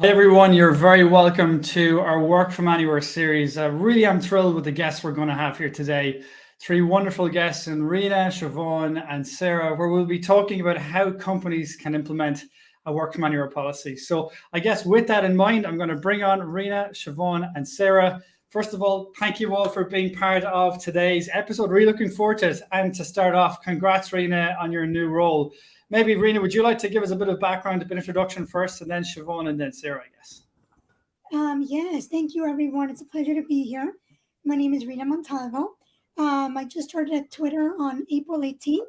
Hi everyone, you're very welcome to our Work From Anywhere series. Really, I'm thrilled with the guests we're going to have here today. Three wonderful guests in Rena, Siobhan, and Sarah, where we'll be talking about how companies can implement a Work From Anywhere policy. So I guess with that in mind, I'm going to bring on Rena, Siobhan, and Sarah. First of all, thank you all for being part of today's episode. Really looking forward to it. And to start off, congrats, Rena, on your new role. Maybe, Rena, would you like to give us a bit of background, a bit of introduction first, and then Siobhan, and then Sarah, I guess? Yes, thank you, everyone. It's a pleasure to be here. My name is Rena Montalvo. I just started at Twitter on April 18th,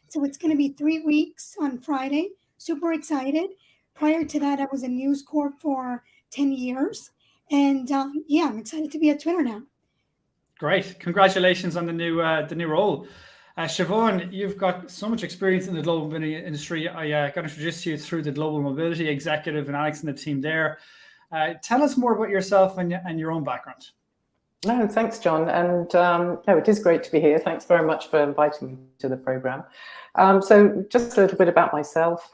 so it's going to be 3 weeks on Friday. Super excited. Prior to that, I was in News Corp for 10 years. And I'm excited to be at Twitter now. Great. Congratulations on the new role. Siobhan, you've got so much experience in the global mobility industry. I got introduced to you through the global mobility executive and Alex and the team there. Tell us more about yourself and your own background. No, thanks, John. And it is great to be here. Thanks very much for inviting me to the program. So just a little bit about myself.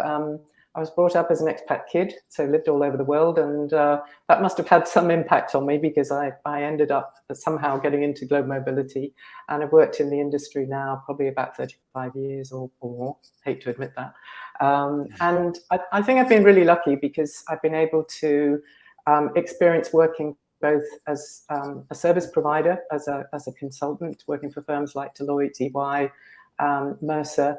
I was brought up as an expat kid, so lived all over the world, and that must have had some impact on me because I ended up somehow getting into global mobility, and I've worked in the industry now probably about 35 years or more. Hate to admit that. And I think I've been really lucky because I've been able to experience working both as a service provider, as a consultant, working for firms like Deloitte, EY, Mercer,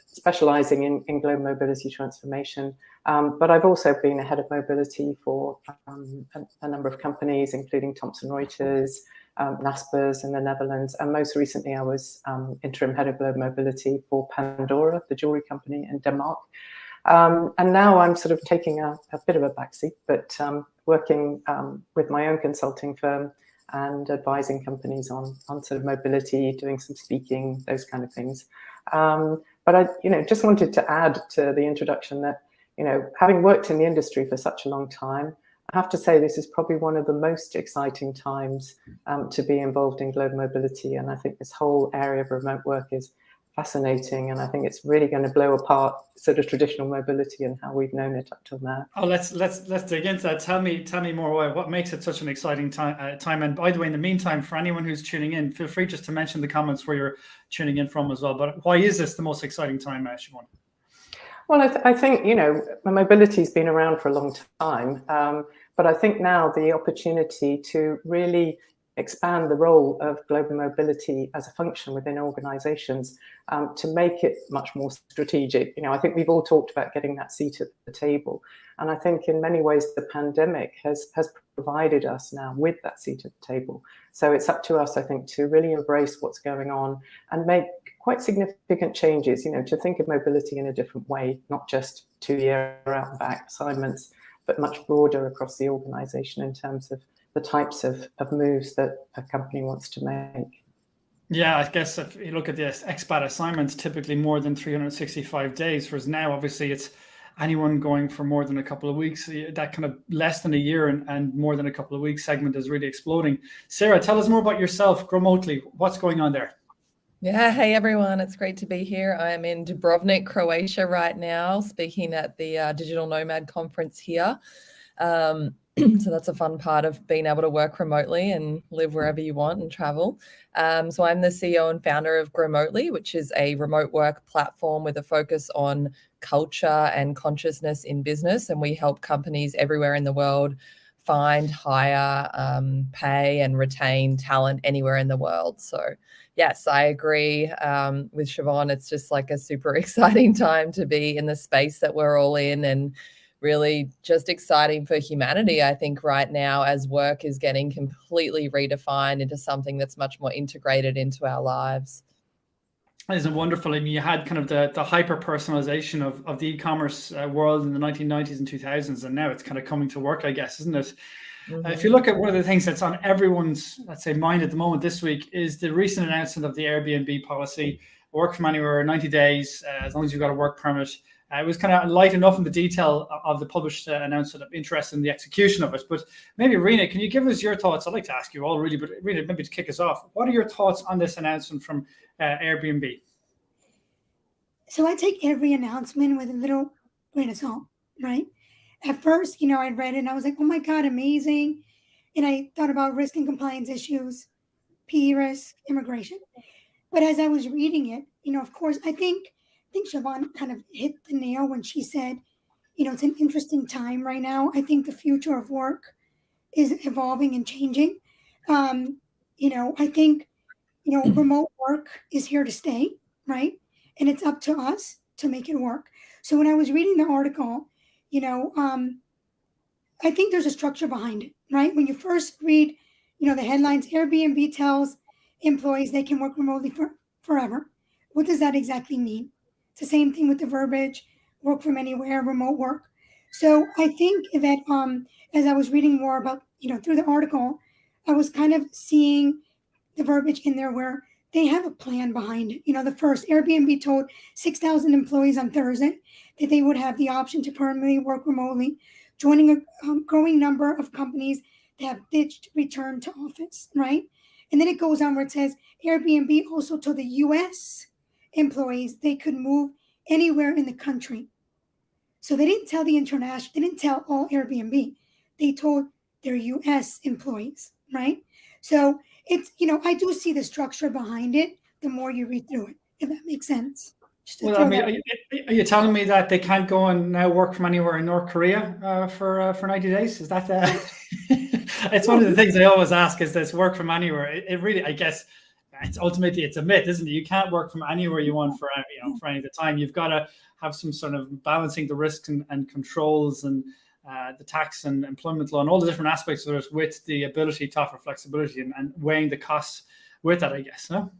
specializing in global mobility transformation. But I've also been a head of mobility for a number of companies, including Thomson Reuters, Naspers in the Netherlands. And most recently, I was interim head of global mobility for Pandora, the jewelry company in Denmark. And now I'm sort of taking a bit of a backseat, but working with my own consulting firm and advising companies on sort of mobility, doing some speaking, those kind of things. But I, just wanted to add to the introduction that, having worked in the industry for such a long time, I have to say this is probably one of the most exciting times to be involved in global mobility. And I think this whole area of remote work is fascinating, and I think it's really going to blow apart sort of traditional mobility and how we've known it up till now. Oh, let's dig into that. Tell me more. What makes it such an exciting time? And by the way, in the meantime, for anyone who's tuning in, feel free just to mention the comments where you're tuning in from as well. But why is this the most exciting time, Siobhan? Well, I think mobility's been around for a long time, but I think now the opportunity to really expand the role of global mobility as a function within organizations to make it much more strategic. I think we've all talked about getting that seat at the table. And I think in many ways, the pandemic has provided us now with that seat at the table. So it's up to us, I think, to really embrace what's going on and make quite significant changes, to think of mobility in a different way, not just 2-year out and back assignments, but much broader across the organization in terms of the types of moves that a company wants to make. Yeah, I guess if you look at the expat assignments, typically more than 365 days, whereas now obviously it's anyone going for more than a couple of weeks. That kind of less than a year and more than a couple of weeks segment is really exploding. Sarah, tell us more about yourself remotely. What's going on there? Yeah, hey everyone, it's great to be here. I'm in Dubrovnik, Croatia right now, speaking at the Digital Nomad Conference here. So that's a fun part of being able to work remotely and live wherever you want and travel. So I'm the CEO and founder of Gromotely, which is a remote work platform with a focus on culture and consciousness in business. And we help companies everywhere in the world find, hire, pay and retain talent anywhere in the world. So yes, I agree with Siobhan. It's just like a super exciting time to be in the space that we're all in, and really just exciting for humanity, I think, right now, as work is getting completely redefined into something that's much more integrated into our lives. Isn't it wonderful? I mean, you had kind of the hyper-personalization of the e-commerce world in the 1990s and 2000s, and now it's kind of coming to work, I guess, isn't it? Mm-hmm. If you look at one of the things that's on everyone's, let's say, mind at the moment this week is the recent announcement of the Airbnb policy, work from anywhere, 90 days, as long as you've got a work permit. It was kind of light enough in the detail of the published announcement. I'm interested in the execution of it. But maybe, Rena, can you give us your thoughts? I'd like to ask you all, really, but Rena, maybe to kick us off, what are your thoughts on this announcement from Airbnb? So I take every announcement with a little grain of salt, right? At first, I read it and I was like, oh my God, amazing. And I thought about risk and compliance issues, PE risk, immigration. But as I was reading it, of course, I think Siobhan kind of hit the nail when she said, it's an interesting time right now. I think the future of work is evolving and changing. I think, remote work is here to stay, right? And it's up to us to make it work. So when I was reading the article, I think there's a structure behind it, right? When you first read, the headlines, Airbnb tells employees they can work remotely forever. What does that exactly mean? It's the same thing with the verbiage, work from anywhere, remote work. So I think that as I was reading more about, through the article, I was kind of seeing the verbiage in there where they have a plan behind it. The first Airbnb told 6,000 employees on Thursday that they would have the option to permanently work remotely, joining a growing number of companies that have ditched return to office, right? And then it goes on where it says Airbnb also told the US employees they could move anywhere in the country. So they didn't tell the international, they didn't tell all Airbnb. They told their US employees, right? So it's, I do see the structure behind it the more you read through it, if that makes sense. Well, I mean, are you telling me that they can't go and now work from anywhere in North Korea for 90 days? Is that it's one of the things I always ask, is this work from anywhere? It really, I guess, it's ultimately it's a myth, isn't it? You can't work from anywhere you want for any of the time. You've got to have some sort of balancing the risks and controls and the tax and employment law and all the different aspects of it with the ability to offer flexibility and weighing the costs with that, I guess. No?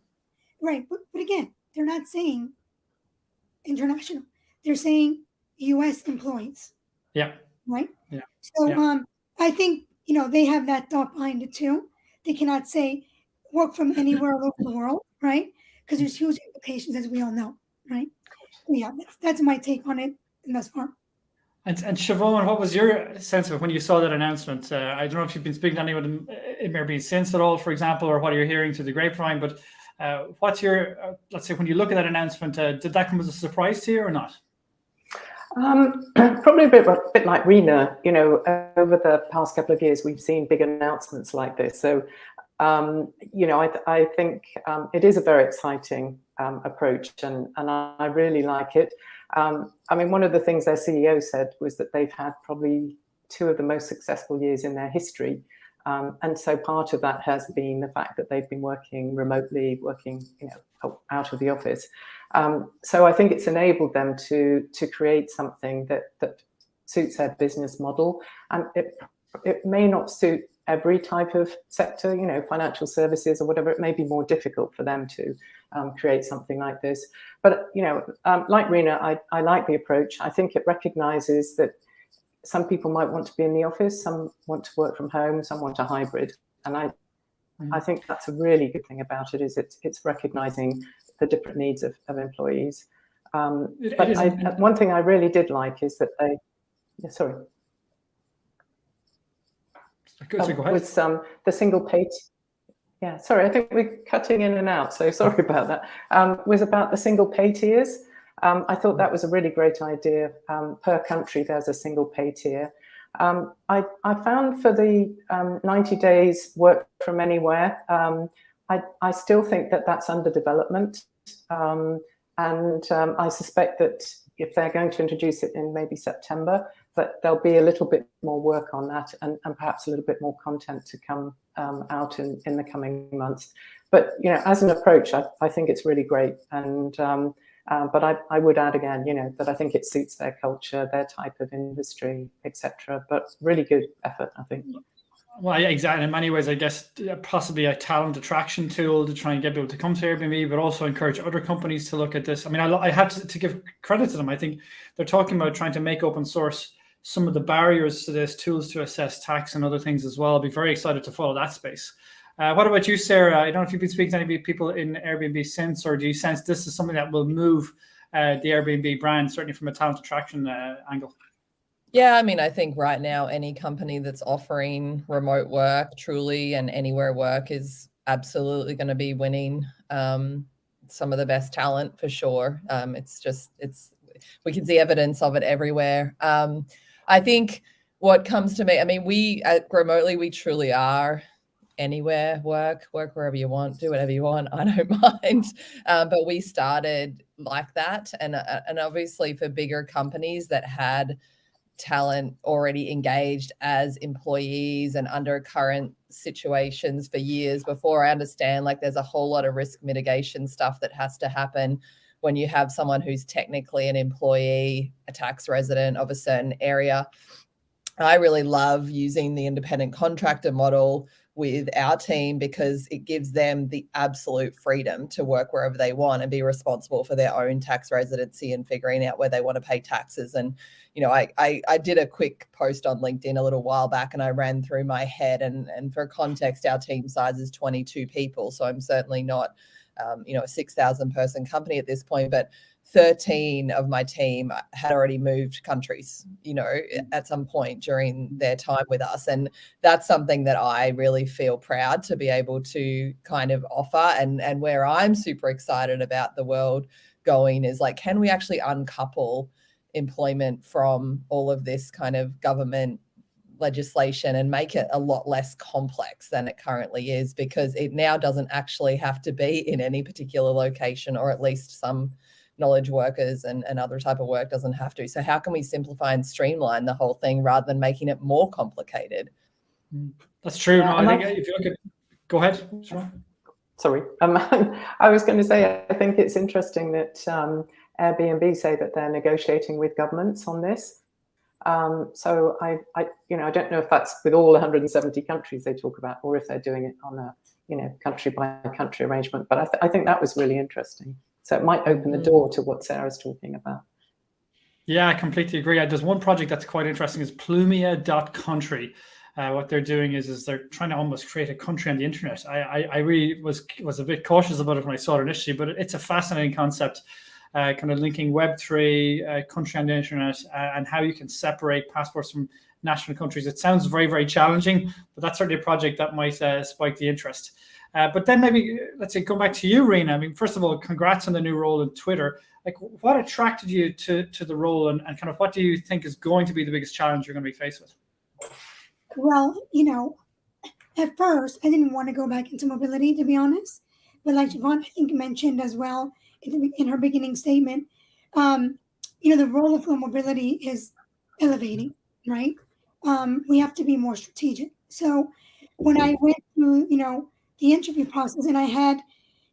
Right, but again, they're not saying international. They're saying U.S. employees. Yeah. Right. Yeah. So I think they have that thought behind it too. They cannot say work from anywhere all over the world, right? Because there's huge implications, as we all know, right? Yeah, that's my take on it thus far. And Siobhan, what was your sense of when you saw that announcement? I don't know if you've been speaking to anyone in Airbnb since at all, for example, or what you're hearing through the grapevine, but what's your, let's say, when you look at that announcement, did that come as a surprise to you or not? Probably a bit like Rena. Over the past couple of years, we've seen big announcements like this. So, I think it is a very exciting approach, and I really like it. I mean, one of the things their CEO said was that they've had probably 2 of the most successful years in their history. And so part of that has been the fact that they've been working remotely, working out of the office. So I think it's enabled them to create something that suits their business model. And it may not suit every type of sector, financial services or whatever. It may be more difficult for them to create something like this. But, like Rena, I like the approach. I think it recognizes that some people might want to be in the office, some want to work from home, some want a hybrid. And I think that's a really good thing about it, is it's recognizing the different needs of employees. But one thing I really did like is that they, sorry. Good, so go ahead. Was the single pay. Yeah, sorry, I think we're cutting in and out, so sorry about that. Was about the single pay tiers. I thought that was a really great idea. Per country, there's a single pay tier. I found for the 90 days work from anywhere, I still think that that's under development. And I suspect that if they're going to introduce it in maybe September, that there'll be a little bit more work on that and perhaps a little bit more content to come out in the coming months. But, as an approach, I think it's really great. And but I would add again, that I think it suits their culture, their type of industry, etc. But really good effort, I think. Well, yeah, exactly. In many ways, I guess possibly a talent attraction tool to try and get people to come to Airbnb, but also encourage other companies to look at this. I mean, I have to give credit to them. I think they're talking about trying to make open source some of the barriers to this, tools to assess tax and other things as well. I'll be very excited to follow that space. What about you, Sarah? I don't know if you've been speaking to any people in Airbnb since, or do you sense this is something that will move the Airbnb brand, certainly from a talent attraction angle? Yeah, I mean, I think right now any company that's offering remote work truly and anywhere work is absolutely going to be winning some of the best talent for sure. We can see evidence of it everywhere. I think what comes to me, I mean, we at Remotely, we truly are anywhere, work wherever you want, do whatever you want. I don't mind. But we started like that. And obviously for bigger companies that had talent already engaged as employees and under current situations for years before, I understand like there's a whole lot of risk mitigation stuff that has to happen when you have someone who's technically an employee, a tax resident of a certain area. I really love using the independent contractor model with our team because it gives them the absolute freedom to work wherever they want and be responsible for their own tax residency and figuring out where they want to pay taxes. And, you know, I did a quick post on LinkedIn a little while back and I ran through my head, and for context, our team size is 22 people. So I'm certainly not, a 6,000 person company at this point, but 13 of my team had already moved countries, at some point during their time with us. And that's something that I really feel proud to be able to kind of offer. And where I'm super excited about the world going is like, can we actually uncouple employment from all of this kind of government legislation and make it a lot less complex than it currently is, because it now doesn't actually have to be in any particular location, or at least some knowledge workers and other type of work doesn't have to. So how can we simplify and streamline the whole thing rather than making it more complicated? That's true. No, I think if you look at, go ahead. Sorry. I was going to say, I think it's interesting that Airbnb say that they're negotiating with governments on this. So I don't know if that's with all 170 countries they talk about, or if they're doing it on a, country by country arrangement. But I think that was really interesting. So it might open the door to what Sarah's talking about. Yeah, I completely agree. There's one project that's quite interesting is Plumia.country. What they're doing is they're trying to almost create a country on the internet. I really was a bit cautious about it when I saw it initially, but it's a fascinating concept, kind of linking Web3, country on the internet, and how you can separate passports from national countries. It sounds very, very challenging, but that's certainly a project that might spike the interest. But then maybe, let's say, go back to you, Rena. I mean, first of all, congrats on the new role in Twitter. Like, what attracted you to the role, and kind of what do you think is going to be the biggest challenge you're going to be faced with? Well, at first, I didn't want to go back into mobility, to be honest. But like Yvonne, I think, mentioned as well in her beginning statement, the role of mobility is elevating, right? We have to be more strategic. So when I went through, the interview process, and I had,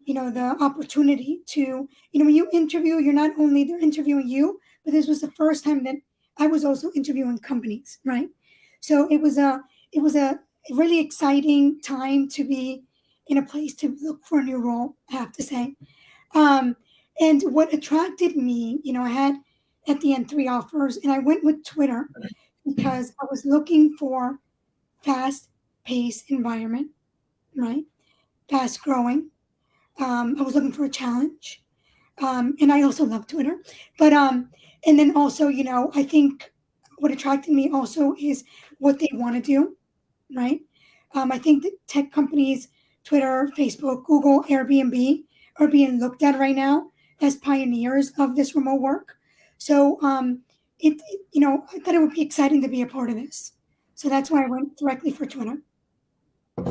the opportunity to, when you interview, you're not only they're interviewing you, but this was the first time that I was also interviewing companies, right? So it was a really exciting time to be in a place to look for a new role, I have to say. And what attracted me, I had at the end 3 offers, and I went with Twitter because I was looking for fast-paced environment, right? Fast growing. I was looking for a challenge. And I also love Twitter. But and then also, I think what attracted me also is what they want to do, right? I think that tech companies, Twitter, Facebook, Google, Airbnb, are being looked at right now as pioneers of this remote work. So I thought it would be exciting to be a part of this. So that's why I went directly for Twitter.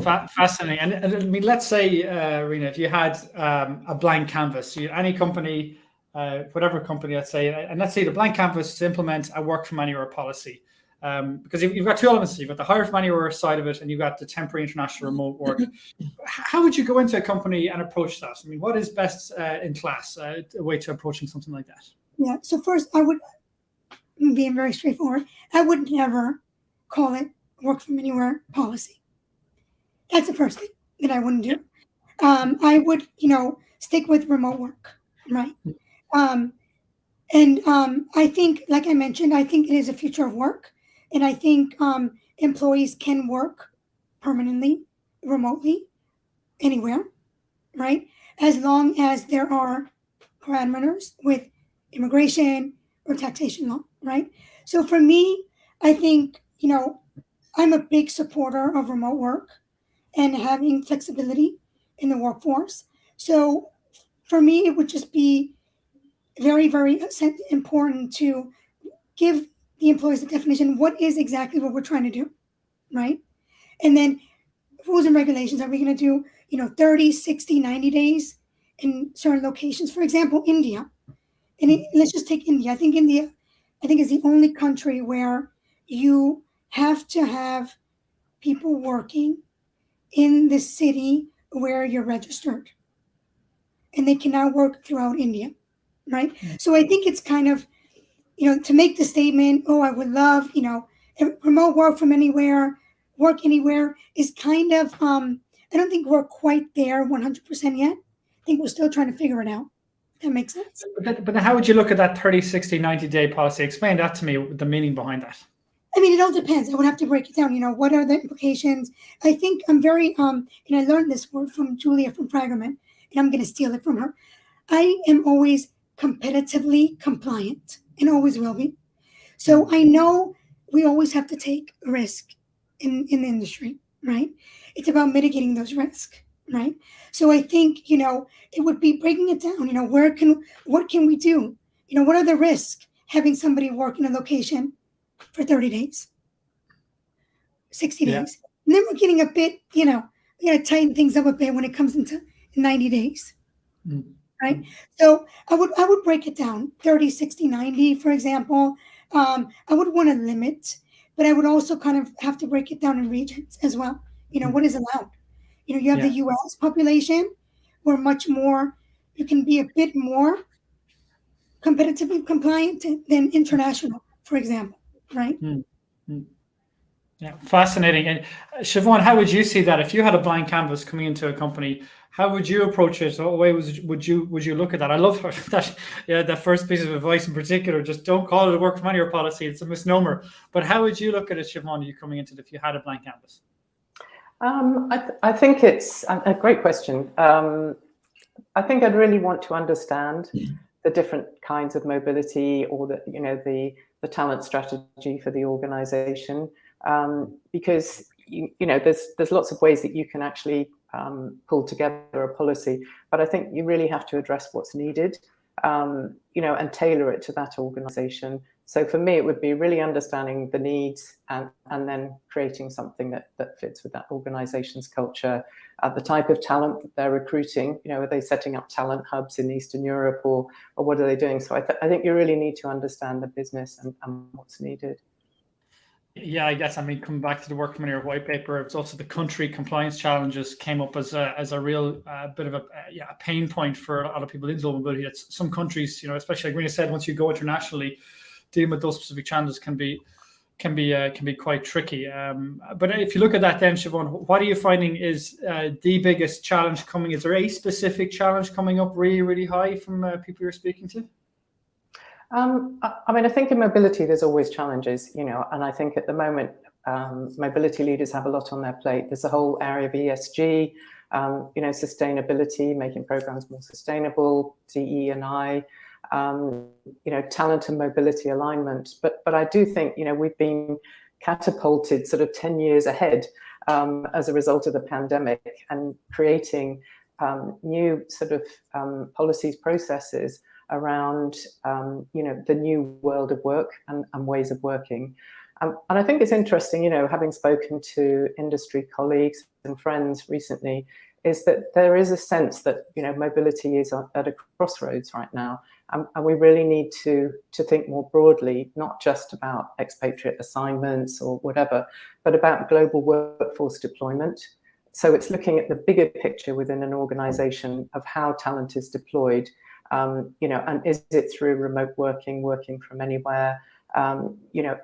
Fascinating. And I mean, let's say, Rena, if you had a blank canvas, any company, whatever company, let's say, and let's say the blank canvas to implement a work from anywhere policy. Because you've got 2 elements. You've got the hire from anywhere side of it, and you've got the temporary international remote work. How would you go into a company and approach that? I mean, what is best in class, a way to approaching something like that? Yeah. So first, I would, being very straightforward, I would never call it work from anywhere policy. That's the first thing that I wouldn't do. I would, stick with remote work, right? I think, like I mentioned, I think it is a future of work. And I think employees can work permanently, remotely, anywhere, right? As long as there are parameters with immigration or taxation law, right? So for me, I think, I'm a big supporter of remote work and having flexibility in the workforce. So for me, it would just be very, very important to give the employees the definition, what is exactly what we're trying to do, right? And then rules and regulations, are we going to do, 30, 60, 90 days in certain locations? For example, India. And let's just take India. I think is the only country where you have to have people working in the city where you're registered. And they cannot work throughout India, right? So I think it's kind of, to make the statement, oh, I would love, remote work from anywhere, work anywhere, is kind of, I don't think we're quite there 100% yet. I think we're still trying to figure it out. That makes sense. But then how would you look at that 30, 60, 90-day policy? Explain that to me, the meaning behind that. I mean, it all depends. I would have to break it down. What are the implications? I think I'm very, and I learned this word from Julia from Fragerman, and I'm going to steal it from her. I am always competitively compliant and always will be. So I know we always have to take risk in the industry, right? It's about mitigating those risks, right? So I think, it would be breaking it down. What can we do? What are the risks having somebody work in a location for 30 days, 60 days? And then we're getting a bit, we got to tighten things up a bit when it comes into 90 days, right? So I would break it down, 30, 60, 90, for example. I would want to limit, but I would also kind of have to break it down in regions as well. What is allowed? You have the U.S. population, where much more, you can be a bit more competitively compliant than international, for example, right? Yeah, fascinating. And Siobhan, how would you see that if you had a blank canvas coming into a company? How would you approach it? What way would you look at that? I love that. Yeah, that first piece of advice in particular. Just don't call it a work from anywhere policy. It's a misnomer. But how would you look at it, Siobhan? You coming into it if you had a blank canvas? I think it's a great question. I think I'd really want to understand the different kinds of mobility, or the talent strategy for the organization, because there's lots of ways that you can actually pull together a policy, but I think you really have to address what's needed, and tailor it to that organization. So for me, it would be really understanding the needs and then creating something that fits with that organization's culture, the type of talent that they're recruiting. Are they setting up talent hubs in Eastern Europe, or what are they doing? So I think you really need to understand the business and what's needed. Yeah, I guess, coming back to the work from anywhere white paper, it's also the country compliance challenges came up as a real bit of a pain point for a lot of people in global mobility. It's some countries, especially like Rena said, once you go internationally, dealing with those specific challenges can be quite tricky. But if you look at that, then Siobhan, what are you finding is the biggest challenge coming? Is there a specific challenge coming up really, really high from people you're speaking to? I think in mobility there's always challenges, and I think at the moment mobility leaders have a lot on their plate. There's a whole area of ESG, sustainability, making programs more sustainable, DE&I, talent and mobility alignment. But I do think, we've been catapulted sort of 10 years ahead as a result of the pandemic, and creating new sort of policies, processes around, the new world of work and ways of working. And I think it's interesting, having spoken to industry colleagues and friends recently, is that there is a sense that, mobility is at a crossroads right now. And we really need to think more broadly, not just about expatriate assignments or whatever, but about global workforce deployment. So it's looking at the bigger picture within an organization of how talent is deployed, and is it through remote working from anywhere?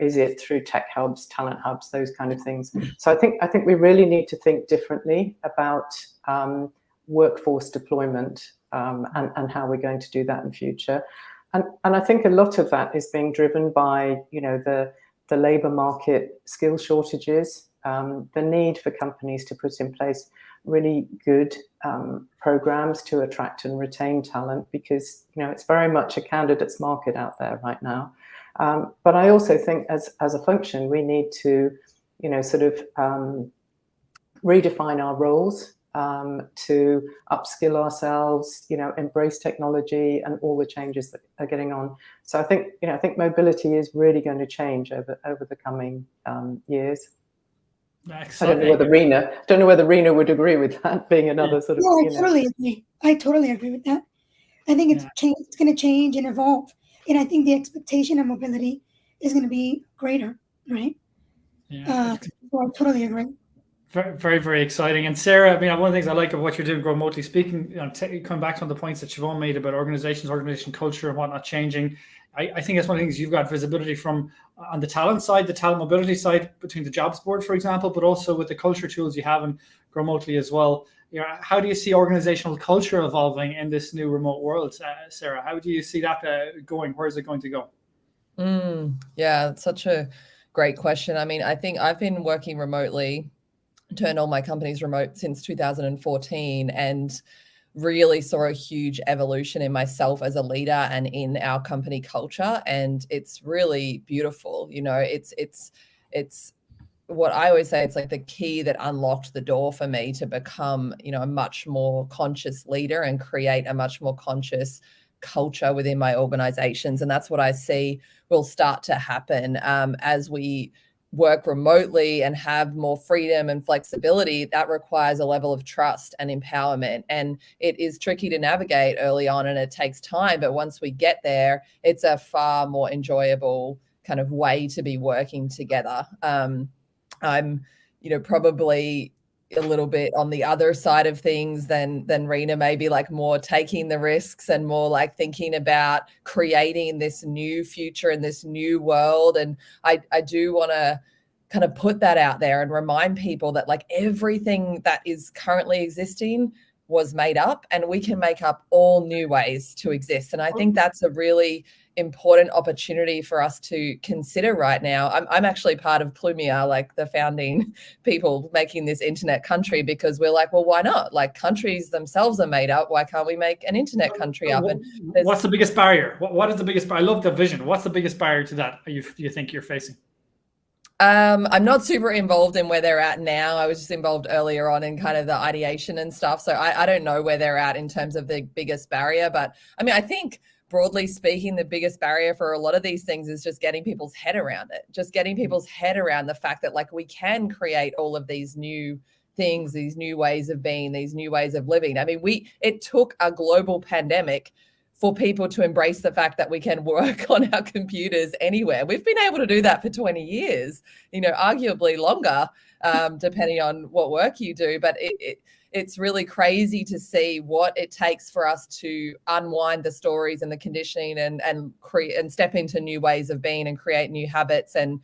Is it through tech hubs, talent hubs, those kind of things? So I think we really need to think differently about workforce deployment, and how we're going to do that in future. And I think a lot of that is being driven by, the labour market skill shortages, the need for companies to put in place really good programs to attract and retain talent, because, it's very much a candidates market out there right now. But I also think as a function, we need to, redefine our roles, to upskill ourselves, embrace technology and all the changes that are getting on. So I think mobility is really going to change over the coming years. Excellent. I don't know whether Rena would agree with that, being another sort of. No, I totally agree. I totally agree with that. I think it's going to change and evolve, and I think the expectation of mobility is going to be greater, right? Yeah. So I totally agree. Very, very, very exciting. And Sarah, I mean, one of the things I like of what you're doing remotely speaking, coming back to one of the points that Siobhan made about organization culture and whatnot changing. I think that's one of the things you've got visibility from on the talent side, the talent mobility side between the jobs board, for example, but also with the culture tools you have and remotely as well. How do you see organizational culture evolving in this new remote world, Sarah? How do you see that going? Where is it going to go? Yeah, it's such a great question. I mean, I think I've been working remotely, turned all my companies remote since 2014, and really saw a huge evolution in myself as a leader and in our company culture. And it's really beautiful. It's what I always say, it's like the key that unlocked the door for me to become, a much more conscious leader and create a much more conscious culture within my organizations. And that's what I see will start to happen as we work remotely and have more freedom and flexibility. That requires a level of trust and empowerment. And it is tricky to navigate early on and it takes time. But once we get there, it's a far more enjoyable kind of way to be working together. I'm, probably a little bit on the other side of things than Rena, maybe like more taking the risks and more like thinking about creating this new future and this new world. And I do want to kind of put that out there and remind people that like everything that is currently existing was made up, and we can make up all new ways to exist. And I think that's a really important opportunity for us to consider right now. I'm actually part of Plumia, like the founding people making this internet country, because we're like, well, why not? Like countries themselves are made up. Why can't we make an internet country up? And what's the biggest barrier? What is the biggest barrier? I love the vision. What's the biggest barrier to that you think you're facing? I'm not super involved in where they're at now. I was just involved earlier on in kind of the ideation and stuff. So I don't know where they're at in terms of the biggest barrier. But I mean, I think broadly speaking, the biggest barrier for a lot of these things is just getting people's head around it, just getting people's head around the fact that like we can create all of these new things, these new ways of being, these new ways of living. I mean, it took a global pandemic for people to embrace the fact that we can work on our computers anywhere. We've been able to do that for 20 years, arguably longer, depending on what work you do. But it's really crazy to see what it takes for us to unwind the stories and the conditioning and create and step into new ways of being and create new habits and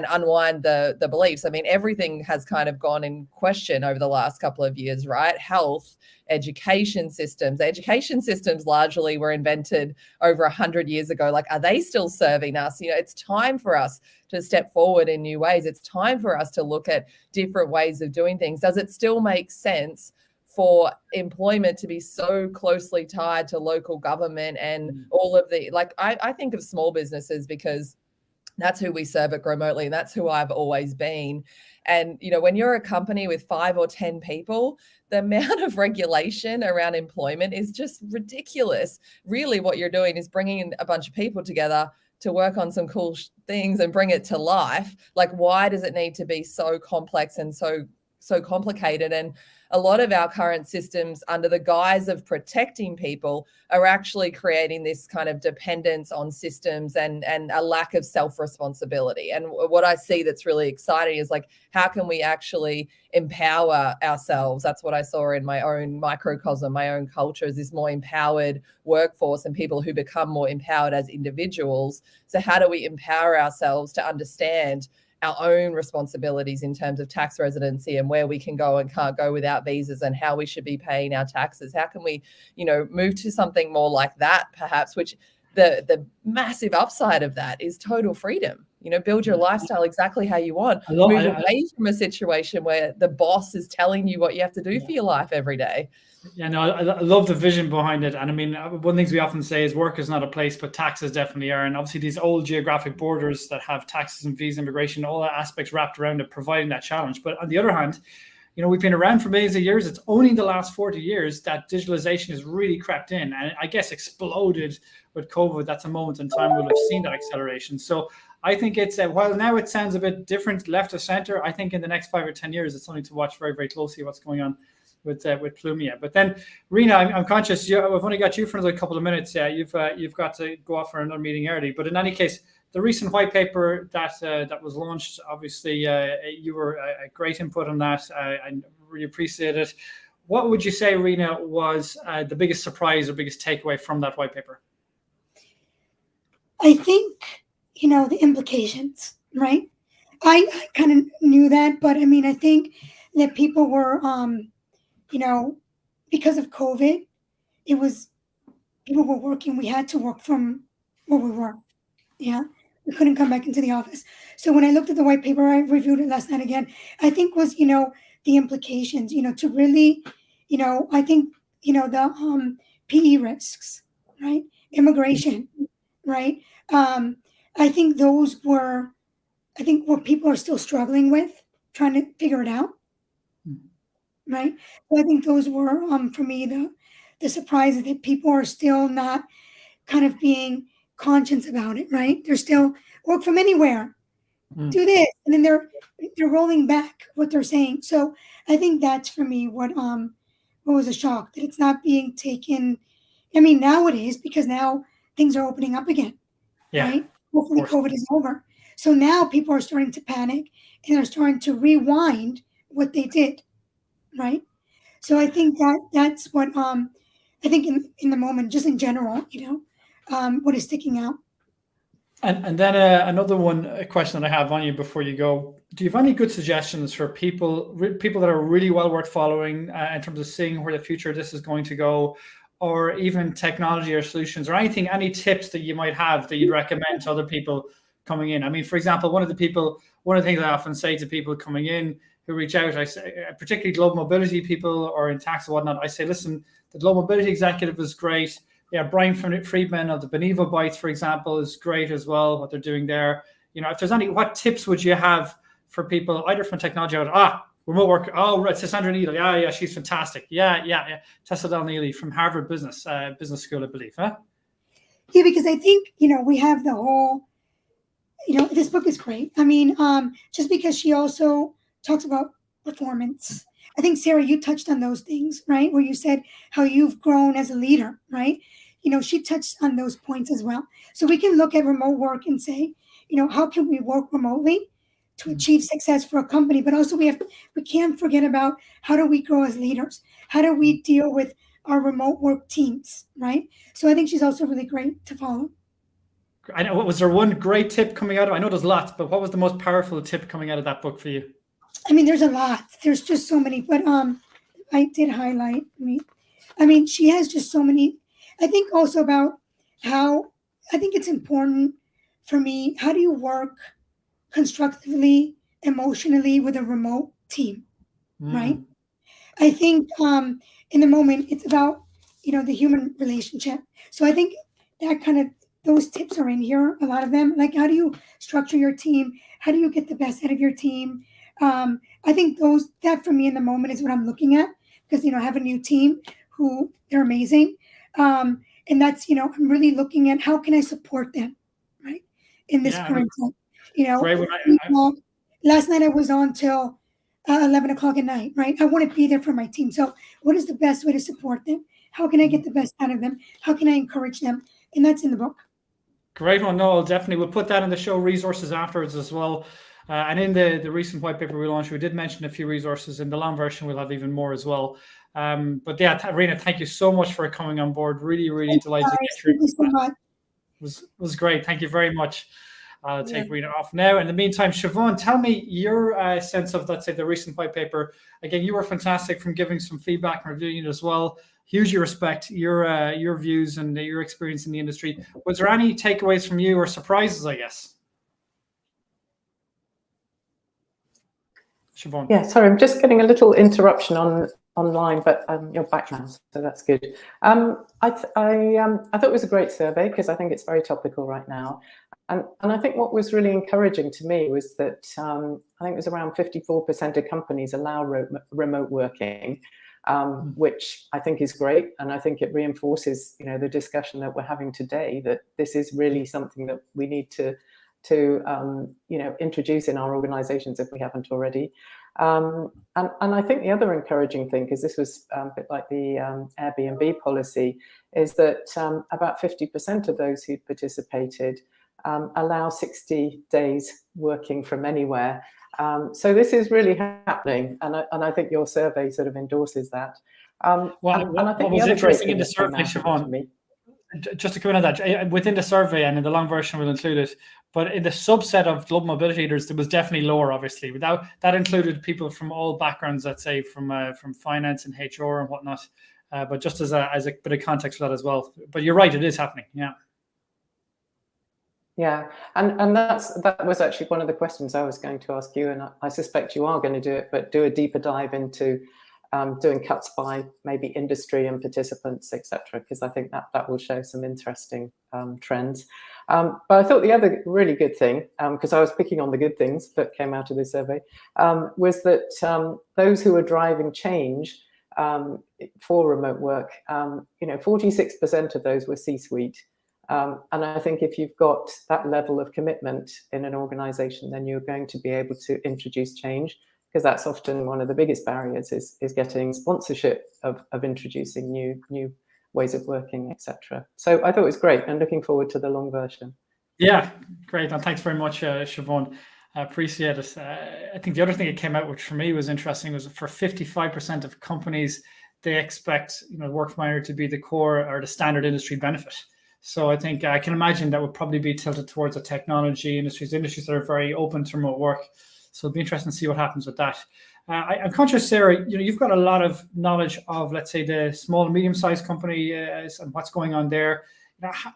unwind the beliefs. I mean, everything has kind of gone in question over the last couple of years, right? Health, education systems. Education systems largely were invented over 100 years ago. Like, are they still serving us? It's time for us to step forward in new ways. It's time for us to look at different ways of doing things. Does it still make sense for employment to be so closely tied to local government and all of the, like, I think of small businesses because that's who we serve at Remotely, and that's who I've always been. And, when you're a company with 5 or 10 people, the amount of regulation around employment is just ridiculous. Really, what you're doing is bringing a bunch of people together to work on some cool things and bring it to life. Like, why does it need to be so complex and so complicated? And a lot of our current systems, under the guise of protecting people, are actually creating this kind of dependence on systems and a lack of self-responsibility. And what I see that's really exciting is like, how can we actually empower ourselves? That's what I saw in my own microcosm, my own culture, is this more empowered workforce and people who become more empowered as individuals. So how do we empower ourselves to understand our own responsibilities in terms of tax residency and where we can go and can't go without visas and how we should be paying our taxes? How can we, move to something more like that, perhaps, which the massive upside of that is total freedom. Build your lifestyle exactly how you want. Move away from a situation where the boss is telling you what you have to do for your life every day. Yeah, no, I love the vision behind it. And I mean, one of the things we often say is work is not a place, but taxes definitely are. And obviously these old geographic borders that have taxes and visa immigration, all that aspects wrapped around it, providing that challenge. But on the other hand, we've been around for millions of years. It's only in the last 40 years that digitalization has really crept in, and I guess exploded with COVID. That's a moment in time we'll have seen that acceleration. So I think it's while now it sounds a bit different left of center, I think in the next 5 or 10 years it's something to watch very, very closely what's going on with Plumia. But then, Rena, I'm conscious I've only got you for another couple of minutes. Yeah, you've got to go off for another meeting early. But in any case, the recent white paper that was launched, obviously, you were a great input on that. I really appreciate it. What would you say, Rena, was the biggest surprise or biggest takeaway from that white paper? I think, the implications, right? I kind of knew that, but I mean, I think that people were, because of COVID, people were working. We had to work from where we were. Yeah. We couldn't come back into the office. So when I looked at the white paper, I reviewed it last night again, I think was, the implications, to really, I think, the PE risks, right? Immigration, right? I think those were, what people are still struggling with, trying to figure it out, right? So I think those were, for me, the surprises that people are still not kind of being conscious about it, right? They're still work from anywhere, do this, and then they're rolling back what they're saying. So I think that's for me what was a shock, that it's not being taken. I mean, now it is, because now things are opening up again, right? Hopefully COVID is over. So now people are starting to panic and are starting to rewind what they did, right? So I think that's what I think in the moment, just in general, what is sticking out. And then another a question that I have on you before you go. Do you have any good suggestions for people that are really well worth following in terms of seeing where the future of this is going to go, or even technology or solutions, or any tips that you might have that you'd recommend to other people coming in? I mean, for example, one of the things I often say to people coming in who reach out, I say, particularly global mobility people or in tax and whatnot, I say, listen, the global mobility executive is great. Yeah, Brian Friedman of the Benevo Bytes, for example, is great as well, what they're doing there. If there's what tips would you have for people, either from technology or, remote work? Oh, it's Sandra Neely. Yeah, she's fantastic. Yeah. Tessa Del Neely from Harvard Business School, I believe. Huh? Yeah, because I think, we have the whole, this book is great. I mean, just because she also talks about performance. I think, Sarah, you touched on those things, right? Where you said how you've grown as a leader, right? She touched on those points as well. So we can look at remote work and say, how can we work remotely to achieve success for a company? But also we can't forget about, how do we grow as leaders? How do we deal with our remote work teams, right? So I think she's also really great to follow. I know. Was there one great tip coming out of? I know there's lots, but what was the most powerful tip coming out of that book for you? I mean, there's a lot. There's just so many, but I did highlight. I mean, she has just so many. I think also about how I think it's important for me. How do you work constructively, emotionally with a remote team, right? I think in the moment it's about the human relationship. So I think that kind of those tips are in here. A lot of them, like how do you structure your team? How do you get the best out of your team? I think that for me in the moment is what I'm looking at, because I have a new team who they're amazing, and that's I'm really looking at how can I support them, right, in this current time. Last night I was on till 11 o'clock at night, right? I want to be there for my team. So what is the best way to support them? How can I get the best out of them? How can I encourage them? And that's in the book. Great one. No, definitely. We'll put that in the show resources afterwards as well. And in the recent white paper we launched, we did mention a fefew resources. In the long version, we'll have even more as well. But yeah, Rena, thank you so much for coming on board. Really, really delighted to get through. Thank you so much. It was great. Thank you very much. I'll take Rena off now. In the meantime, Siobhan, tell me your sense of, let's say, the recent white paper. Again, you were fantastic from giving some feedback and reviewing it as well. Hugely respect your views and your experience in the industry. Was there any takeaways from you or surprises, I guess? Siobhan. Yeah, sorry, I'm just getting a little interruption online, but you're back now, so that's good. I thought it was a great survey because I think it's very topical right now. And I think what was really encouraging to me was that I think it was around 54% of companies allow remote working, which I think is great. And I think it reinforces, the discussion that we're having today, that this is really something that we need to introduce in our organizations if we haven't already. And I think the other encouraging thing, because this was a bit like the Airbnb policy, is that about 50% of those who participated allow 60 days working from anywhere. So this is really happening, and I think your survey sort of endorses that. And I think what was interesting in the survey, Siobhan, just to comment on that, within the survey and in the long version we'll include it, but in the subset of global mobility leaders, there was definitely lower, obviously. Without that included people from all backgrounds, let's say from finance and HR and whatnot. But just as a bit of context for that as well. But you're right, it is happening. Yeah. Yeah, and that was actually one of the questions I was going to ask you, and I suspect you are going to do it, but do a deeper dive into doing cuts by maybe industry and participants, etc., because I think that will show some interesting trends. But I thought the other really good thing, because I was picking on the good things that came out of this survey, was that those who are driving change for remote work, 46% of those were C-suite. And I think if you've got that level of commitment in an organization, then you're going to be able to introduce change, because that's often one of the biggest barriers is getting sponsorship of introducing new ways of working, etc. So I thought it was great, and looking forward to the long version. Yeah, great. And thanks very much, Siobhan. I appreciate it. I think the other thing that came out, which for me was interesting, was for 55% of companies, they expect work from anywhere to be the core or the standard industry benefit. So I think I can imagine that would probably be tilted towards the technology industries that are very open to remote work. So it'll be interesting to see what happens with that. I'm conscious, Sarah, you've got a lot of knowledge of, let's say, the small and medium-sized company and what's going on there.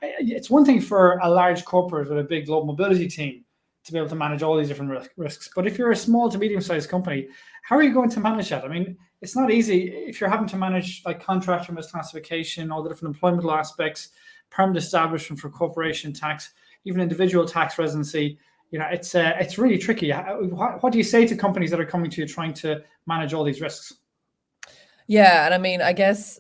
It's one thing for a large corporate with a big global mobility team to be able to manage all these different risks. But if you're a small to medium-sized company, how are you going to manage that? I mean, it's not easy if you're having to manage like contractor misclassification, all the different employment law aspects, permanent establishment for corporation tax, even individual tax residency. It's really tricky. What do you say to companies that are coming to you trying to manage all these risks? Yeah, and I mean, I guess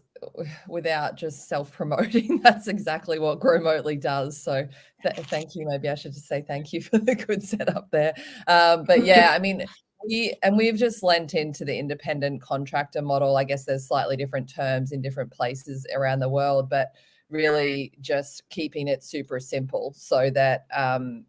without just self-promoting, that's exactly what Growmotely does. So thank you. Maybe I should just say thank you for the good setup there. But yeah, I mean, we've just lent into the independent contractor model. I guess there's slightly different terms in different places around the world, but really just keeping it super simple so that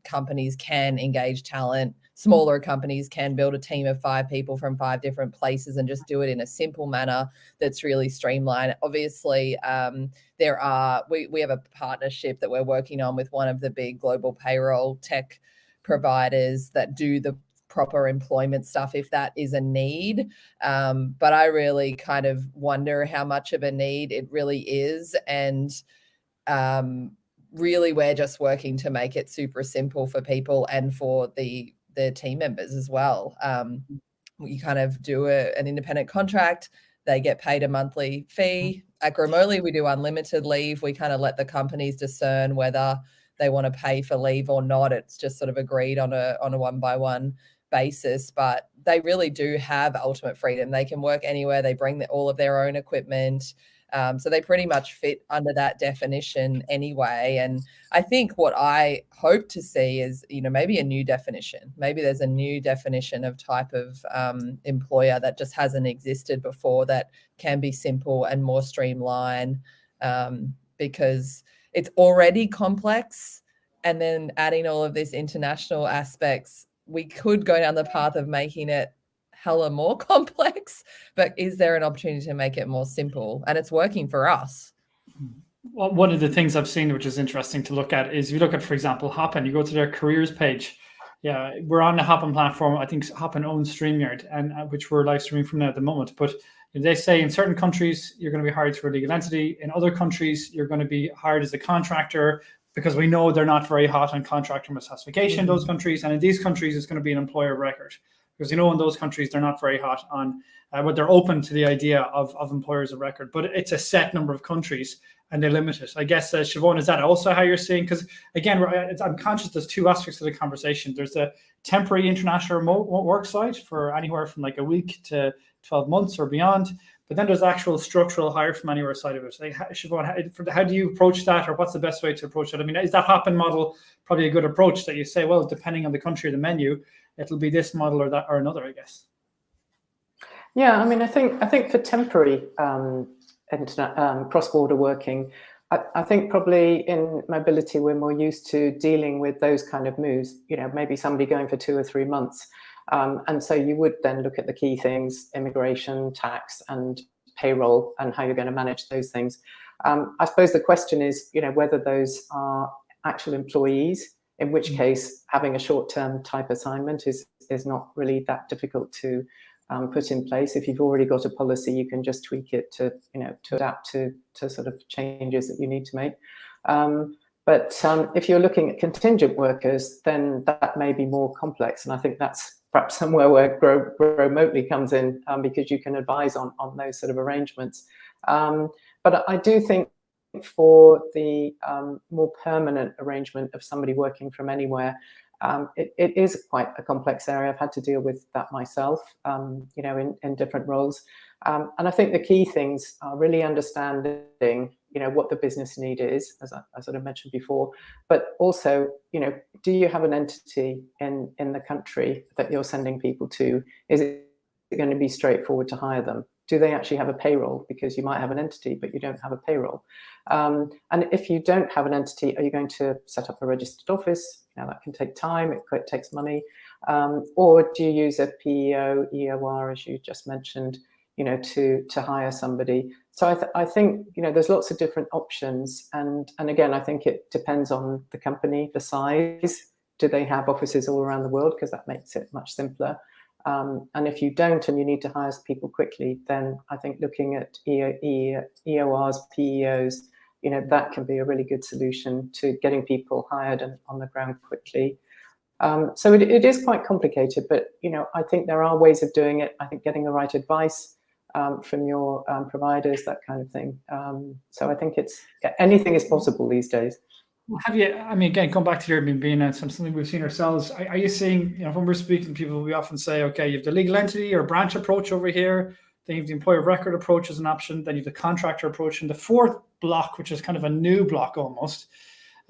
companies can engage talent. Smaller companies can build a team of 5 people from 5 different places and just do it in a simple manner that's really streamlined. Obviously, we have a partnership that we're working on with one of the big global payroll tech providers that do the proper employment stuff if that is a need. But I really kind of wonder how much of a need it really is. And really, we're just working to make it super simple for people and for the team members as well. You kind of do an independent contract, they get paid a monthly fee. At Growmotely, we do unlimited leave. We kind of let the companies discern whether they want to pay for leave or not. It's just sort of agreed on a one-by-one basis, but they really do have ultimate freedom. They can work anywhere. They bring all of their own equipment. So they pretty much fit under that definition anyway. And I think what I hope to see is, maybe a new definition. Maybe there's a new definition of type of employer that just hasn't existed before, that can be simple and more streamlined, because it's already complex. And then adding all of these international aspects, we could go down the path of making it hella more complex, but is there an opportunity to make it more simple? And it's working for us. Well, one of the things I've seen, which is interesting to look at, is if you look at, for example, Hopin, you go to their careers page. Yeah, we're on the Hopin platform. I think Hopin owns StreamYard, and which we're live streaming from now at the moment. But they say in certain countries, you're going to be hired through a legal entity. In other countries, you're going to be hired as a contractor, because we know they're not very hot on contractor misclassification in those countries. And in these countries, it's going to be an employer of record. because in those countries they're not very hot on, but they're open to the idea of employers of record. But it's a set number of countries, and they limit it. I guess, Siobhan, is that also how you're seeing? Because again, I'm conscious there's two aspects of the conversation. There's a temporary international remote work site for anywhere from like a week to 12 months or beyond. But then there's actual structural hire from anywhere side of it. Like, Siobhan, how do you approach that, or what's the best way to approach it? I mean, is that Hopin model probably a good approach, that you say, well, depending on the country or the menu, it'll be this model or that or another, I guess? Yeah, I mean, I think for temporary cross-border working, I think probably in mobility we're more used to dealing with those kind of moves. Maybe somebody going for 2 or 3 months. And so you would then look at the key things: immigration, tax, and payroll, and how you're going to manage those things. I suppose the question is, whether those are actual employees, in which case having a short-term type assignment is not really that difficult to put in place. If you've already got a policy, you can just tweak it to adapt to sort of changes that you need to make. But if you're looking at contingent workers, then that may be more complex. And I think that's perhaps somewhere where Grow Remotely comes in, because you can advise on those sort of arrangements. But I do think for the more permanent arrangement of somebody working from anywhere, it is quite a complex area. I've had to deal with that myself, in different roles. And I think the key things are really understanding, what the business need is, as I sort of mentioned before, but also, do you have an entity in the country that you're sending people to? Is it going to be straightforward to hire them? Do they actually have a payroll? Because you might have an entity, but you don't have a payroll. And if you don't have an entity, are you going to set up a registered office? Now that can take time, it takes money. Or do you use a PEO, EOR, as you just mentioned, to hire somebody? So I think, there's lots of different options. And again, I think it depends on the company, the size. Do they have offices all around the world? Because that makes it much simpler. And if you don't and you need to hire people quickly, then I think looking at EORs, PEOs, that can be a really good solution to getting people hired and on the ground quickly. So it is quite complicated, but I think there are ways of doing it. I think getting the right advice from your providers, that kind of thing. So I think anything is possible these days. Have you, I mean, again, come back to your being something we've seen ourselves. Are you seeing, when we're speaking to people, we often say, okay, you have the legal entity or branch approach over here, then you have the employer of record approach as an option, then you have the contractor approach, and the fourth block, which is kind of a new block almost,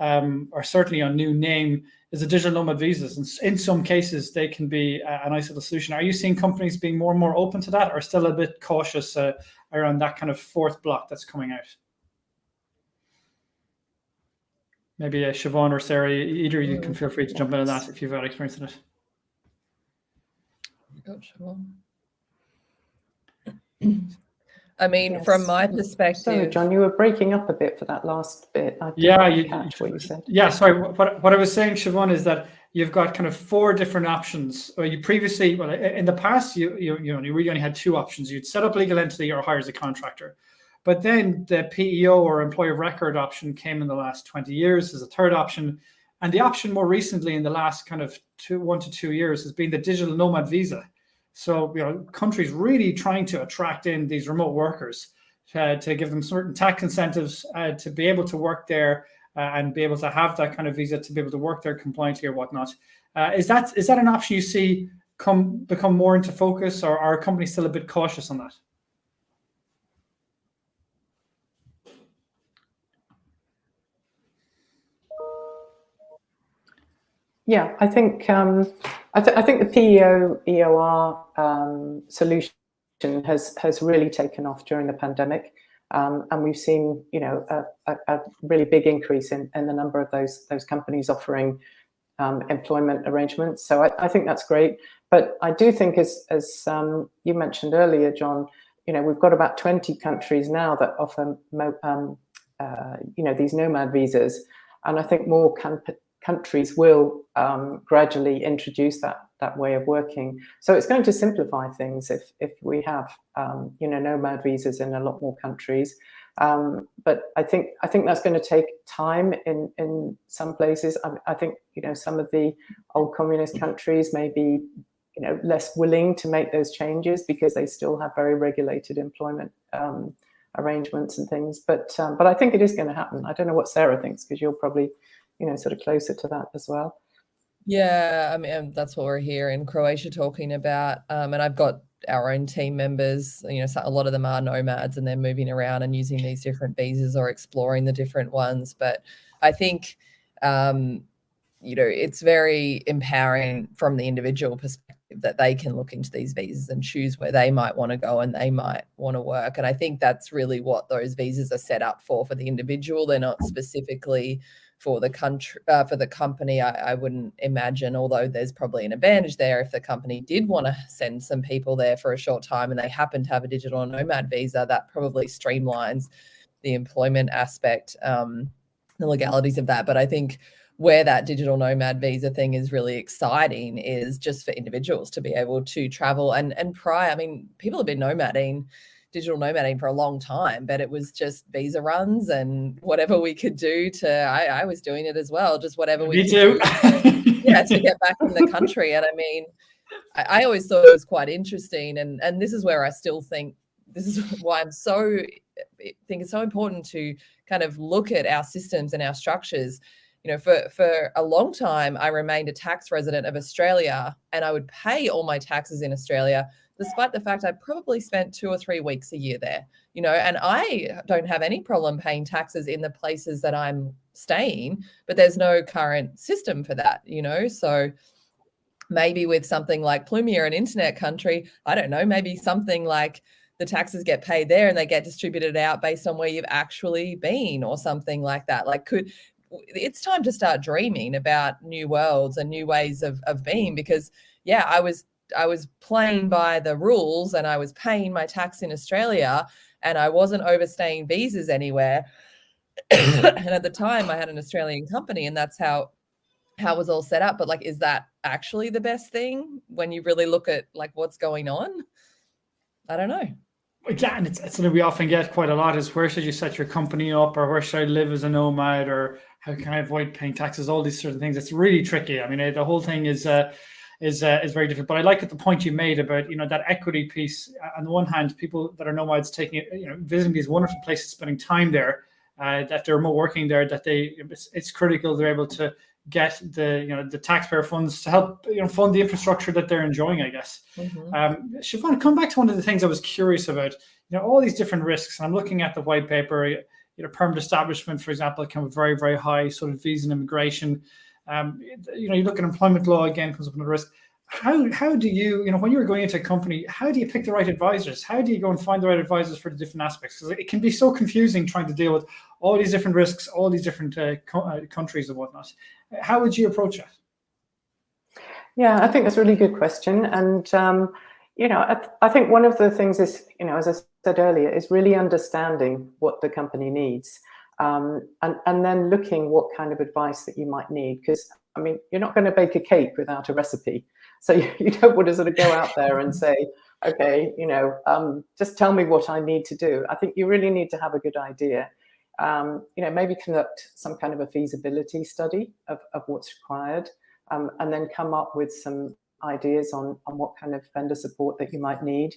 or certainly a new name, is the digital nomad visas. And in some cases, they can be a nice little solution. Are you seeing companies being more and more open to that, or still a bit cautious around that kind of fourth block that's coming out? Maybe Siobhan or Sarah, either you can feel free to jump into that if you've had experience in it. Go, Siobhan. I mean, yes. From my perspective... Sorry, John, you were breaking up a bit for that last bit. I didn't catch what you said. Yeah, sorry. What I was saying, Siobhan, is that you've got kind of 4 different options. You previously, in the past, you really only had 2 options. You'd set up legal entity or hire as a contractor. But then the PEO or employer of record option came in the last 20 years as a third option. And the option more recently in the last kind of 1 to 2 years has been the digital nomad visa. So, countries really trying to attract in these remote workers to give them certain tax incentives to be able to work there and be able to have that kind of visa to be able to work there compliantly or whatnot. Is that an option you see become more into focus, or are companies still a bit cautious on that? Yeah, I think the PEO EOR solution has really taken off during the pandemic, and we've seen a really big increase in the number of those companies offering employment arrangements. So I think that's great. But I do think, as you mentioned earlier, John, we've got about 20 countries now that offer these nomad visas, and I think more countries will gradually introduce that way of working. So it's going to simplify things if we have nomad visas in a lot more countries. But I think that's going to take time in some places. I think some of the old communist countries may be less willing to make those changes because they still have very regulated employment arrangements and things. But I think it is going to happen. I don't know what Sarah thinks, because you're probably, sort of closer to that as well. Yeah, I mean, that's what we're here in Croatia talking about. And I've got our own team members, so a lot of them are nomads and they're moving around and using these different visas or exploring the different ones. But I think, it's very empowering from the individual perspective that they can look into these visas and choose where they might want to go and they might want to work. And I think that's really what those visas are set up for the individual. They're not specifically for the country, for the company. I wouldn't imagine, although there's probably an advantage there if the company did want to send some people there for a short time and they happen to have a digital nomad visa, that probably streamlines the employment aspect, the legalities of that. But I think where that digital nomad visa thing is really exciting is just for individuals to be able to travel and prior. I mean, people have been digital nomading for a long time, but it was just visa runs and whatever we could do I was doing it as well, just whatever we could do to get back in the country. And I mean, I always thought it was quite interesting. And this is where I still think, this is why think it's so important to kind of look at our systems and our structures. For a long time, I remained a tax resident of Australia and I would pay all my taxes in Australia, despite the fact I probably spent 2 or 3 weeks a year there, and I don't have any problem paying taxes in the places that I'm staying, but there's no current system for that, so maybe with something like Plumia, an internet country, I don't know, maybe something like the taxes get paid there and they get distributed out based on where you've actually been or something like that. It's time to start dreaming about new worlds and new ways of being, because I was playing by the rules and I was paying my tax in Australia and I wasn't overstaying visas anywhere. And at the time I had an Australian company and that's how it was all set up. But is that actually the best thing when you really look at what's going on? I don't know. Yeah, and it's something we often get quite a lot is, where should you set your company up, or where should I live as a nomad, or how can I avoid paying taxes, all these sort of things. It's really tricky. I mean, the whole thing is very different. But I like the point you made about that equity piece. On the one hand, people that are nomads taking visiting these wonderful places, spending time there, that they're remote working there, that it's critical they're able to get the taxpayer funds to help fund the infrastructure that they're enjoying, I guess. Mm-hmm. Siobhan, come back to one of the things I was curious about. All these different risks, and I'm looking at the white paper. Permanent establishment, for example, can be very, very high sort of visa and immigration. You look at employment law, again, comes up another risk. How do you, when you're going into a company, how do you pick the right advisors? How do you go and find the right advisors for the different aspects? Because it can be so confusing trying to deal with all these different risks, all these different countries and whatnot. How would you approach it? Yeah, I think that's a really good question. And, I think one of the things is, as I said earlier, is really understanding what the company needs, and then looking what kind of advice that you might need. Because, I mean, you're not going to bake a cake without a recipe. So you don't want to sort of go out there and say, okay, just tell me what I need to do. I think you really need to have a good idea. Maybe conduct some kind of a feasibility study of what's required, and then come up with some ideas on what kind of vendor support that you might need.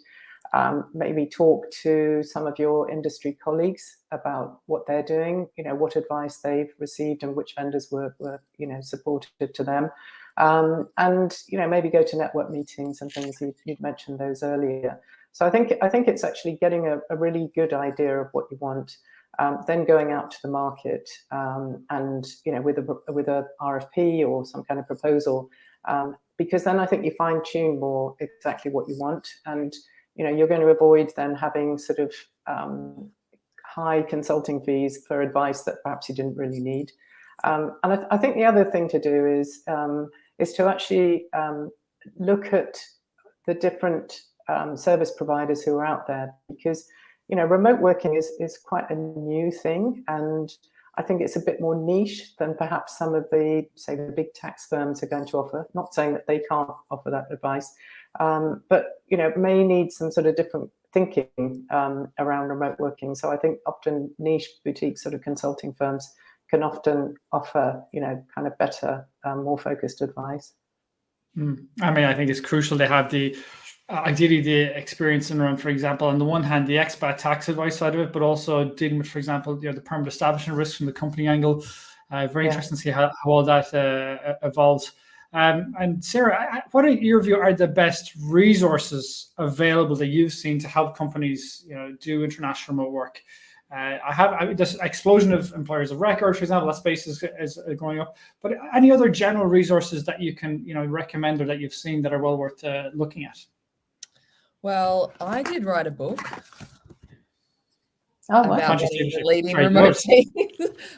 Maybe talk to some of your industry colleagues about what they're doing, what advice they've received and which vendors were supportive to them. And maybe go to network meetings and things. You'd mentioned those earlier. So I think it's actually getting a really good idea of what you want, then going out to the market, and with a RFP or some kind of proposal, because then I think you fine tune more exactly what you want, and you're going to avoid then having sort of high consulting fees for advice that perhaps you didn't really need. And I think the other thing to do is to actually look at the different service providers who are out there, because remote working is quite a new thing, and I think it's a bit more niche than perhaps some of the big tax firms are going to offer. Not saying that they can't offer that advice, but may need some sort of different thinking around remote working. So I think often niche boutique sort of consulting firms can often offer kind of better, more focused advice. I mean, I think it's crucial to have ideally the experience in around, for example, on the one hand, the expat tax advice side of it, but also dealing with, for example, the permanent establishment risk from the company angle. Very interesting to see how all that evolves. And Sarah, what in your view are the best resources available that you've seen to help companies, do international remote work? I have this explosion of employers of record, for example, that space is going up. But any other general resources that you can, recommend or that you've seen that are well worth looking at? Well, I did write a book Oh, wow. about leading remote teams.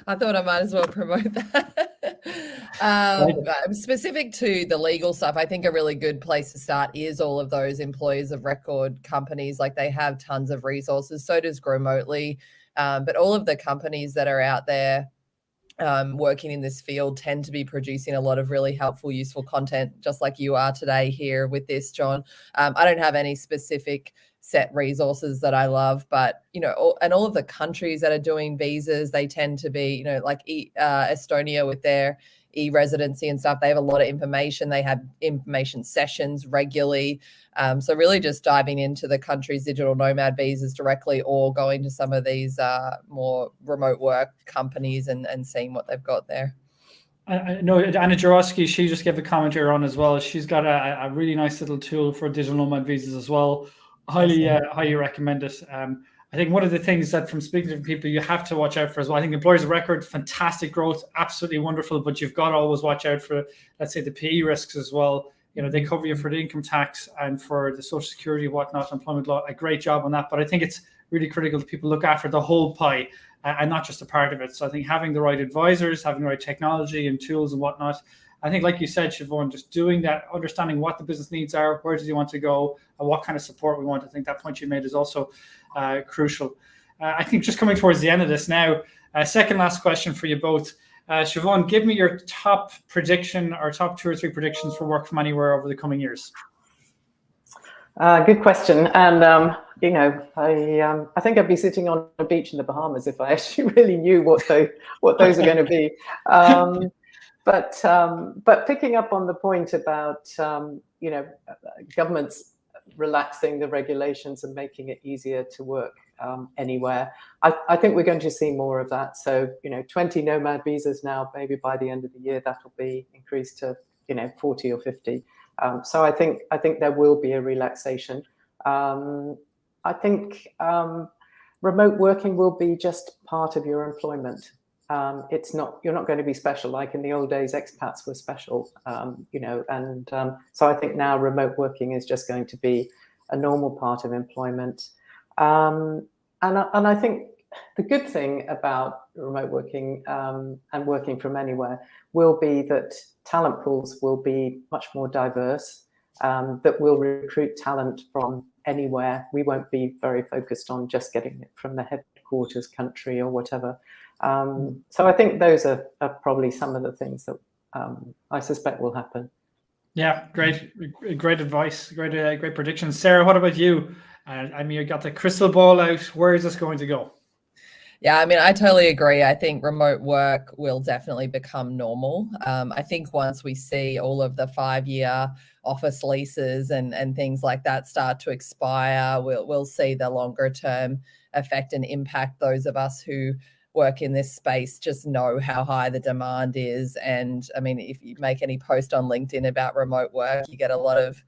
I thought I might as well promote that. Specific to the legal stuff, I think a really good place to start is all of those employers of record companies. Like, they have tons of resources. So does Growmotely. But all of the companies that are out there working in this field tend to be producing a lot of really helpful, useful content, just like you are today here with this, John. I don't have any specific set resources that I love, but, and all of the countries that are doing visas, they tend to be, like Estonia with their e-residency and stuff. They have a lot of information. They have information sessions regularly. So really just diving into the country's digital nomad visas directly, or going to some of these more remote work companies and seeing what they've got there. I know Anna Jarosky, she just gave a comment here on as well. She's got a really nice little tool for digital nomad visas as well. Highly recommend it. I think one of the things that, from speaking to people, you have to watch out for as well. I think employers of record, fantastic growth, absolutely wonderful, but you've got to always watch out for, let's say, the PE risks as well. They cover you for the income tax and for the social security, whatnot, employment law. A great job on that. But I think it's really critical that people look after the whole pie and not just a part of it. So I think having the right advisors, having the right technology and tools and whatnot. I think, like you said, Siobhan, just doing that, understanding what the business needs are, where does he want to go, and what kind of support we want. I think that point you made is also crucial. I think just coming towards the end of this now, second last question for you both. Siobhan, give me your top prediction or top 2 or 3 predictions for work from anywhere over the coming years. Good question. And, I think I'd be sitting on a beach in the Bahamas if I actually really knew what those are going to be. But picking up on the point about, governments relaxing the regulations and making it easier to work anywhere, I think we're going to see more of that. So, 20 nomad visas now, maybe by the end of the year, that'll be increased to, 40 or 50. So I think there will be a relaxation. I think remote working will be just part of your employment. You're not going to be special. Like in the old days, expats were special, so I think now remote working is just going to be a normal part of employment. And I think the good thing about remote working and working from anywhere will be that talent pools will be much more diverse, that will recruit talent from anywhere. We won't be very focused on just getting it from the headquarters country or whatever. So I think those are probably some of the things that I suspect will happen. Yeah, great advice, great predictions. Sarah, what about you? You got the crystal ball out. Where is this going to go? Yeah, I totally agree. I think remote work will definitely become normal. I think once we see all of the 5-year office leases and things like that start to expire, we'll see the longer term effect and impact. Those of us who work in this space just know how high the demand is. And if you make any post on LinkedIn about remote work, you get a lot of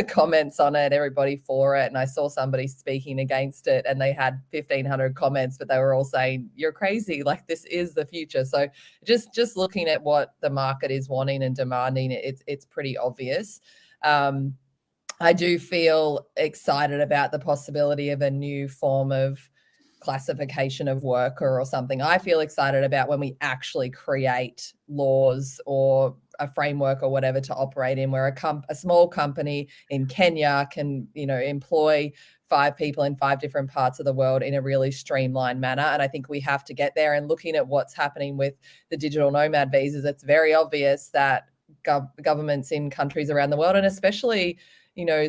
comments on it, everybody for it. And I saw somebody speaking against it and they had 1,500 comments, but they were all saying, you're crazy, like this is the future. So just looking at what the market is wanting and demanding, it's pretty obvious. I do feel excited about the possibility of a new form of classification of worker or something. I feel excited about when we actually create laws or a framework or whatever to operate in, where a small company in Kenya can, employ 5 people in 5 different parts of the world in a really streamlined manner. And I think we have to get there. And looking at what's happening with the digital nomad visas, it's very obvious that governments in countries around the world, and especially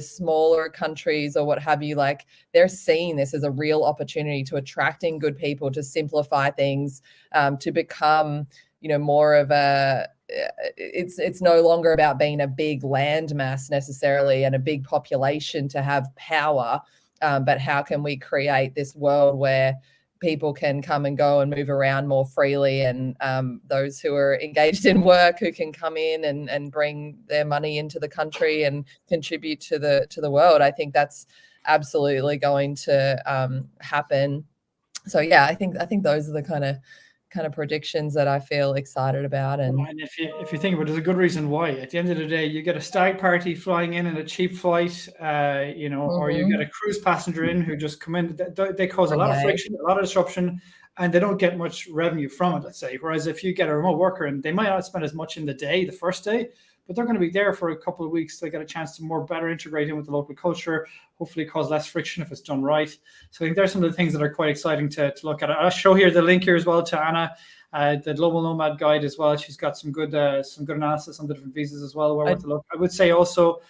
smaller countries or what have you, like they're seeing this as a real opportunity to attracting good people, to simplify things, to become more of a, it's no longer about being a big land mass necessarily and a big population to have power, but how can we create this world where people can come and go and move around more freely, and those who are engaged in work who can come in and bring their money into the country and contribute to the world. I think that's absolutely going to happen. So yeah, I think those are the kind of predictions that I feel excited about. And if you think about it, there's a good reason why. At the end of the day, you get a stag party flying in a cheap flight, or you get a cruise passenger in who just come in. They cause a lot of friction, a lot of disruption, and they don't get much revenue from it, let's say. Whereas if you get a remote worker in, they might not spend as much in the first day, but they're going to be there for a couple of weeks. They get a chance to better integrate in with the local culture, hopefully cause less friction if it's done right. So I think there's some of the things that are quite exciting to look at. I'll show here the link here as well to Anna, the Global Nomad Guide as well. She's got some good analysis on the different visas as well. Worth a look. I would say also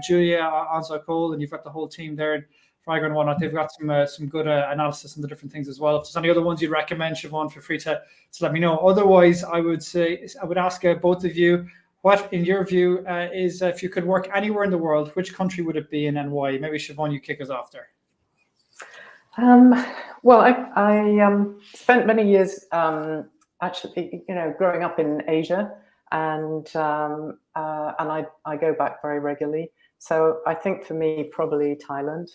Julia Anza Cole, and you've got the whole team there, Fragger and whatnot. They've got some good analysis on the different things as well. If there's any other ones you'd recommend, Siobhan, feel free to let me know. Otherwise, I would ask both of you, what, in your view, is if you could work anywhere in the world, which country would it be in and why? Maybe Siobhan, you kick us off there. Well, I spent many years actually, growing up in Asia, and I go back very regularly. So I think for me, probably Thailand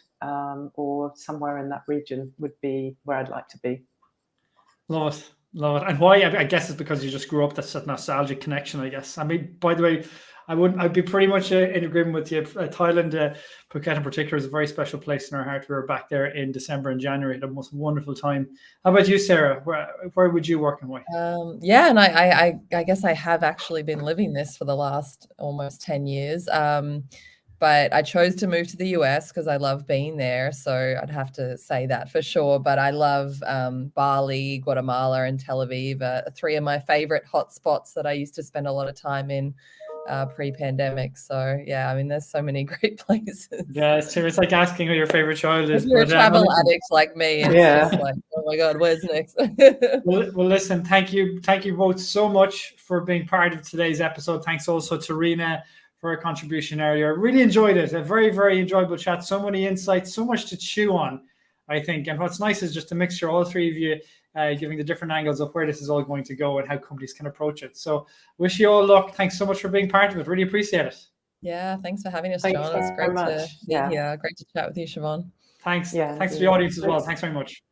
or somewhere in that region would be where I'd like to be. Love it. And why? I guess it's because you just grew up. That's a nostalgic connection, I guess. I mean, by the way, I'd be pretty much in agreement with you. Thailand, Phuket in particular, is a very special place in our heart. We were back there in December and January. Had the most wonderful time. How about you, Sarah? Where would you work and why? Yeah, and I guess I have actually been living this for the last almost 10 years. But I chose to move to the US because I love being there. So I'd have to say that for sure. But I love Bali, Guatemala, and Tel Aviv, three of my favorite hotspots that I used to spend a lot of time in pre-pandemic. So yeah, I mean, there's so many great places. Yeah, it's like asking who your favorite child is. If you're a travel addict like me, it's just like, oh my God, where's next? well, listen, thank you both so much for being part of today's episode. Thanks also to Rena for a contribution earlier. I really enjoyed it. A very, very enjoyable chat. So many insights, so much to chew on, I think. And what's nice is just to mixture all three of you giving the different angles of where this is all going to go and how companies can approach it. So wish you all luck. Thanks so much for being part of it. Really appreciate it. Yeah, thanks for having us, John. It's great to be here. Great to chat with you, Siobhan. Thanks. Yeah, thanks to the audience as well. Thanks very much.